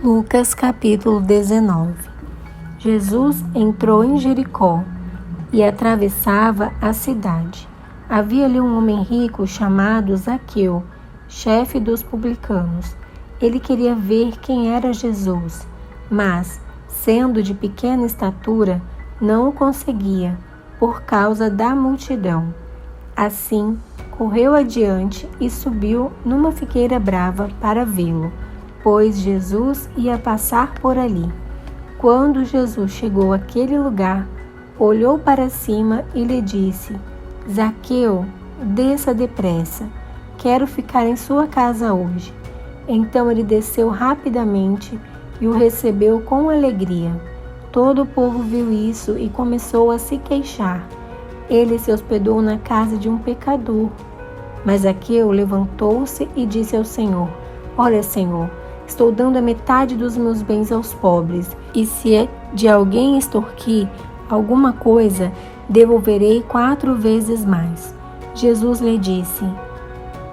Lucas capítulo 19. Jesus entrou em Jericó e atravessava a cidade. Havia ali um homem rico chamado Zaqueu, chefe dos publicanos. Ele queria ver quem era Jesus, mas, sendo de pequena estatura, não o conseguia, por causa da multidão. Assim, correu adiante e subiu numa figueira brava para vê-lo, pois Jesus ia passar por ali. Quando Jesus chegou àquele lugar, olhou para cima e lhe disse: Zaqueu, desça depressa, quero ficar em sua casa hoje. Então ele desceu rapidamente e o recebeu com alegria. Todo o povo viu isso e começou a se queixar. Ele se hospedou na casa de um pecador. Mas Zaqueu levantou-se e disse ao Senhor: Olha, Senhor, estou dando a metade dos meus bens aos pobres, e se de alguém extorquir alguma coisa, devolverei 4 vezes mais. Jesus lhe disse: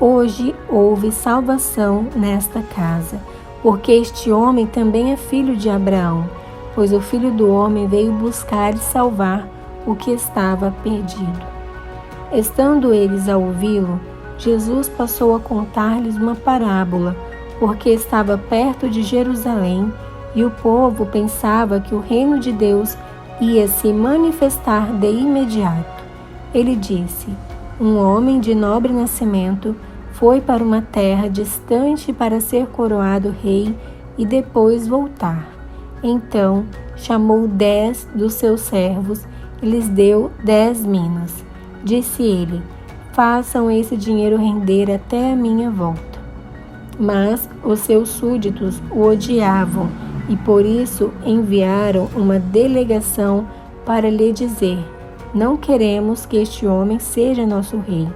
Hoje houve salvação nesta casa, porque este homem também é filho de Abraão, pois o Filho do Homem veio buscar e salvar o que estava perdido. Estando eles a ouvi-lo, Jesus passou a contar-lhes uma parábola, porque estava perto de Jerusalém e o povo pensava que o reino de Deus ia se manifestar de imediato. Ele disse: Um homem de nobre nascimento foi para uma terra distante para ser coroado rei e depois voltar. Então chamou 10 dos seus servos e lhes deu 10 minas. Disse ele: Façam esse dinheiro render até a minha volta. Mas os seus súditos o odiavam e por isso enviaram uma delegação para lhe dizer: Não queremos que este homem seja nosso rei.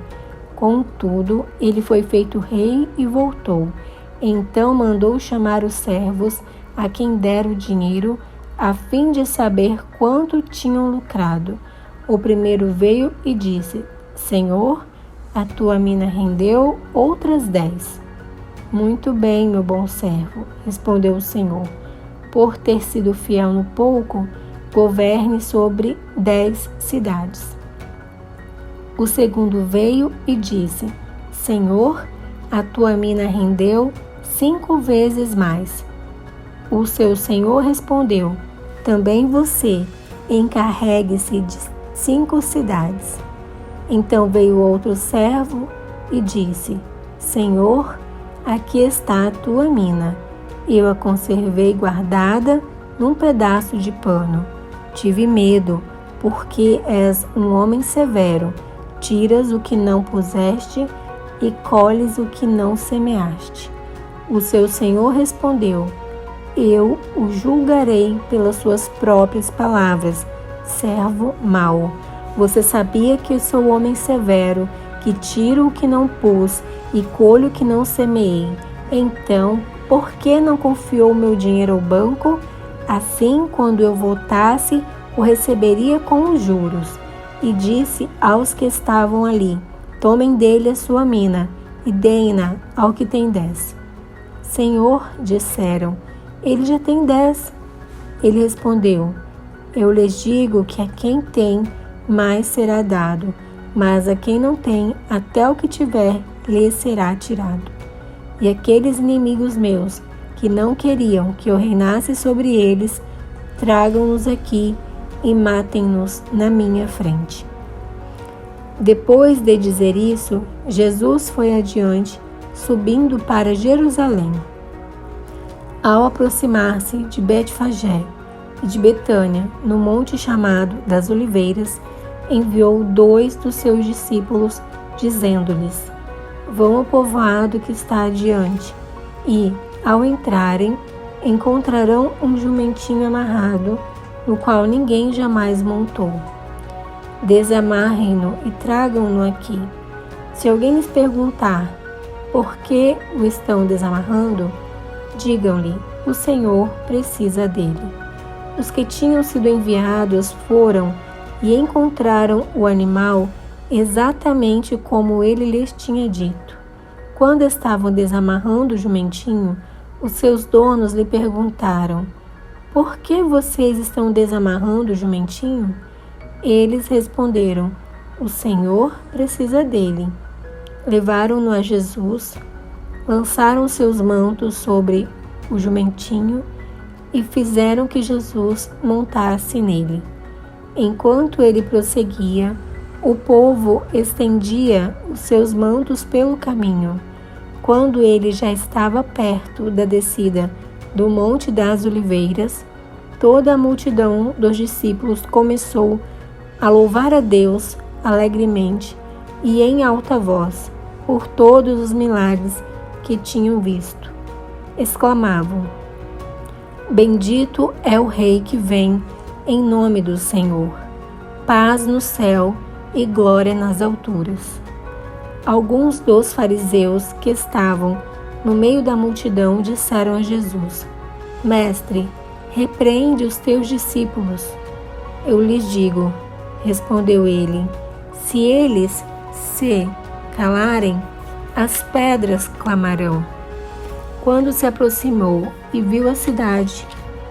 Contudo, ele foi feito rei e voltou. Então mandou chamar os servos a quem dera o dinheiro, a fim de saber quanto tinham lucrado. O primeiro veio e disse: Senhor, a tua mina rendeu outras 10. Muito bem, meu bom servo, respondeu o Senhor. Por ter sido fiel no pouco, governe sobre 10 cidades. O segundo veio e disse: Senhor, a tua mina rendeu 5 vezes mais. O seu senhor respondeu: Também você encarregue-se de 5 cidades. Então veio outro servo e disse: Senhor, aqui está a tua mina. Eu a conservei guardada num pedaço de pano. Tive medo, porque és um homem severo. Tiras o que não puseste e colhes o que não semeaste. O seu senhor respondeu: Eu o julgarei pelas suas próprias palavras, servo mau. Você sabia que eu sou homem severo, que tiro o que não pus e colho o que não semeei. Então, por que não confiou meu dinheiro ao banco? Assim, quando eu voltasse, o receberia com os juros. E disse aos que estavam ali: Tomem dele a sua mina e deem-na ao que tem 10. Senhor, disseram, ele já tem 10. Ele respondeu: Eu lhes digo que a quem tem, mais será dado, mas a quem não tem, até o que tiver, lhe será tirado. E aqueles inimigos meus, que não queriam que eu reinasse sobre eles, tragam-nos aqui e matem-nos na minha frente. Depois de dizer isso, Jesus foi adiante, subindo para Jerusalém. Ao aproximar-se de Betfagé e de Betânia, no monte chamado das Oliveiras, enviou 2 dos seus discípulos, dizendo-lhes: Vão ao povoado que está adiante, e, ao entrarem, encontrarão um jumentinho amarrado, no qual ninguém jamais montou. Desamarrem-no e tragam-no aqui. Se alguém lhes perguntar por que o estão desamarrando, digam-lhe: o Senhor precisa dele. Os que tinham sido enviados foram e encontraram o animal exatamente como ele lhes tinha dito. Quando estavam desamarrando o jumentinho, Os seus donos lhe perguntaram: por que vocês estão desamarrando o jumentinho? Eles responderam: o Senhor precisa dele. Levaram-no a Jesus, lançaram seus mantos sobre o jumentinho e fizeram que Jesus montasse nele. Enquanto ele prosseguia, o povo estendia os seus mantos pelo caminho. Quando ele já estava perto da descida do Monte das Oliveiras, toda a multidão dos discípulos começou a louvar a Deus alegremente e em alta voz por todos os milagres que tinham visto. Exclamavam: bendito é o Rei que vem em nome do Senhor. Paz no céu e glória nas alturas. Alguns dos fariseus que estavam no meio da multidão disseram a Jesus: Mestre, repreende os teus discípulos. Eu lhes digo, respondeu ele, se eles se calarem, as pedras clamarão. Quando se aproximou e viu a cidade,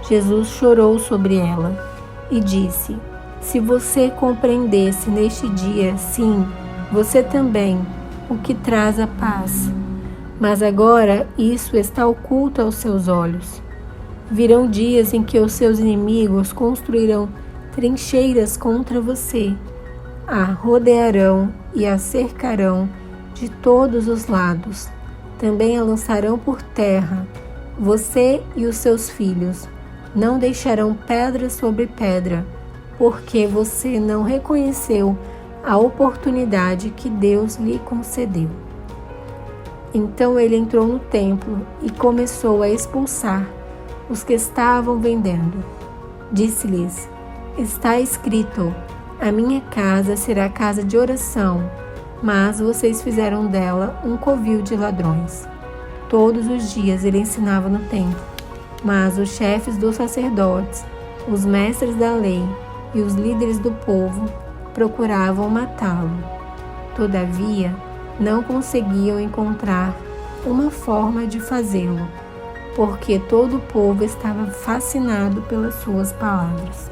Jesus chorou sobre ela e disse: se você compreendesse neste dia, sim, você também, o que traz a paz. Mas agora isso está oculto aos seus olhos. Virão dias em que os seus inimigos construirão trincheiras contra você, a rodearão e a cercarão de todos os lados. Também a lançarão por terra, você e os seus filhos. Não deixarão pedra sobre pedra, porque você não reconheceu a oportunidade que Deus lhe concedeu. Então ele entrou no templo e começou a expulsar os que estavam vendendo. Disse-lhes: está escrito, a minha casa será casa de oração, mas vocês fizeram dela um covil de ladrões. Todos os dias ele ensinava no templo, mas os chefes dos sacerdotes, os mestres da lei e os líderes do povo procuravam matá-lo. Todavia, não conseguiam encontrar uma forma de fazê-lo, porque todo o povo estava fascinado pelas suas palavras.